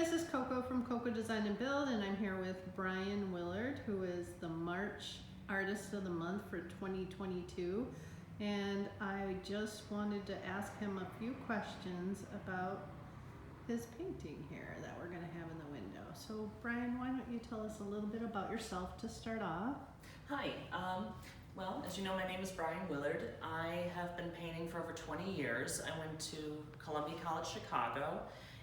this is Coco from Coco Design and Build, and I'm here with Brian Willard, who is the March Artist of the Month for 2022. And I just wanted to ask him a few questions about his painting here that we're going to have in the window. So Brian, why don't you tell us a little bit about yourself to start off? Hi, well, as you know, my name is Brian Willard. I have been painting for over 20 years. I went to Columbia College, Chicago,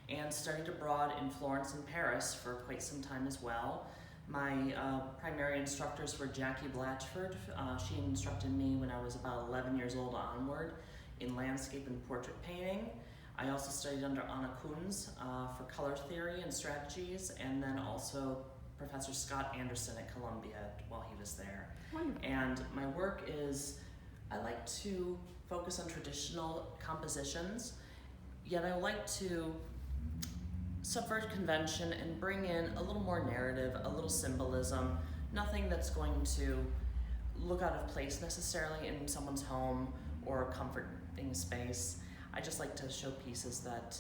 and studied abroad in Florence and Paris for quite some time as well. My primary instructors were Jackie Blatchford. She instructed me when I was about 11 years old onward in landscape and portrait painting. I also studied under Anna Kunz for color theory and strategies, and then also Professor Scott Anderson at Columbia while he was there. Wonderful. And my work is, I like to focus on traditional compositions, yet I like to subvert convention and bring in a little more narrative, a little symbolism, nothing that's going to look out of place necessarily in someone's home or a comforting space. I just like to show pieces that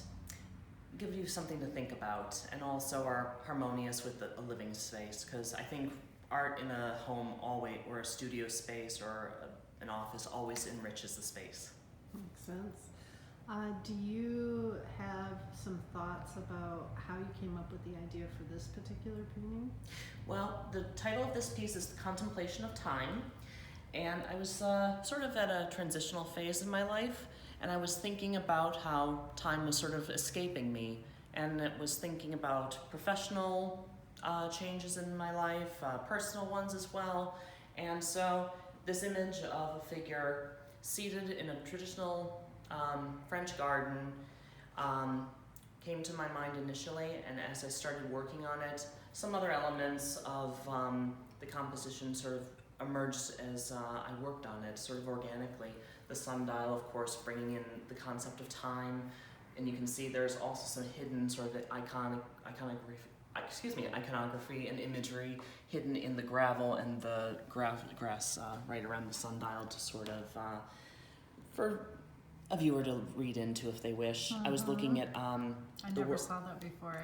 give you something to think about and also are harmonious with a living space, because I think art in a home always, or a studio space or an office always enriches the space. Makes sense. Do you have some thoughts about how you came up with the idea for this particular painting? Well, the title of this piece is The Contemplation of Time, and I was sort of at a transitional phase in my life, and I was thinking about how time was sort of escaping me, and it was thinking about professional changes in my life, personal ones as well, and so this image of a figure seated in a traditional French garden came to my mind initially, and as I started working on it, some other elements of the composition sort of emerged as I worked on it, sort of organically. The sundial, of course, bringing in the concept of time, and you can see there's also some hidden sort of iconography and imagery hidden in the gravel and the grass right around the sundial to sort of for a viewer to read into if they wish. I was looking at I never saw that before.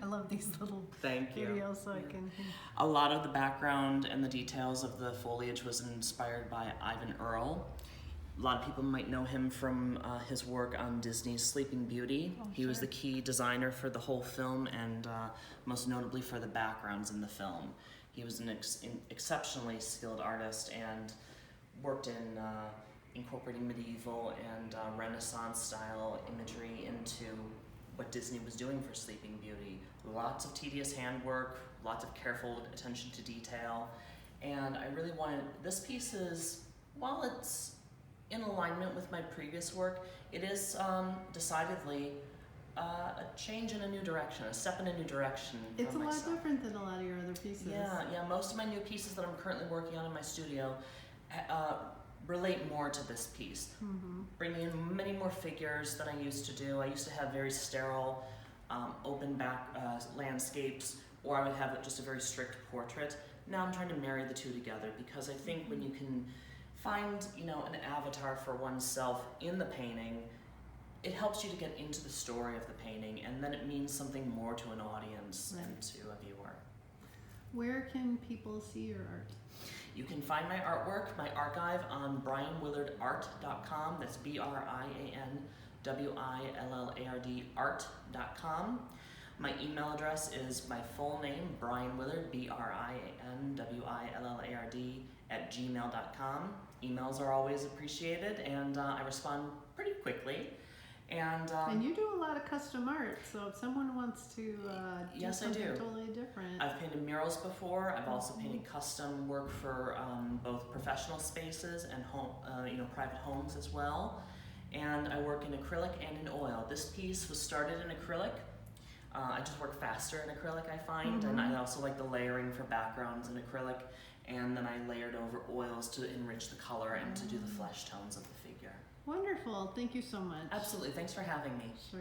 I love these little Thank you. videos so I can... A lot of the background and the details of the foliage was inspired by Ivan Earle. A lot of people might know him from his work on Disney's Sleeping Beauty. He was the key designer for the whole film and most notably for the backgrounds in the film. He was an exceptionally skilled artist and worked in incorporating medieval and Renaissance style imagery into what Disney was doing for Sleeping Beauty. Lots of tedious handwork, lots of careful attention to detail, and I really wanted, this piece is, while it's in alignment with my previous work, it is decidedly a change in a new direction, a step in a new direction. It's a lot different than a lot of your other pieces. Yeah, most of my new pieces that I'm currently working on in my studio relate more to this piece, bringing in many more figures than I used to do. I used to have very sterile, open back landscapes, or I would have just a very strict portrait. Now I'm trying to marry the two together, because I think when you can find, an avatar for oneself in the painting, it helps you to get into the story of the painting, and then it means something more to an audience than to a viewer. Where can people see your art? You can find my artwork, my archive, on brianwillardart.com. That's BrianWillard art.com. My email address is my full name, Brian Willard, BrianWillard @gmail.com. Emails are always appreciated, and I respond pretty quickly. And you do a lot of custom art, so if someone wants to do something totally different. I've painted murals before. I've also painted custom work for both professional spaces and home, private homes as well. And I work in acrylic and in oil. This piece was started in acrylic. I just work faster in acrylic, I find, and I also like the layering for backgrounds in acrylic. And then I layered over oils to enrich the color and to do the flesh tones of the figure. Wonderful. Thank you so much. Absolutely. Thanks for having me. Sure.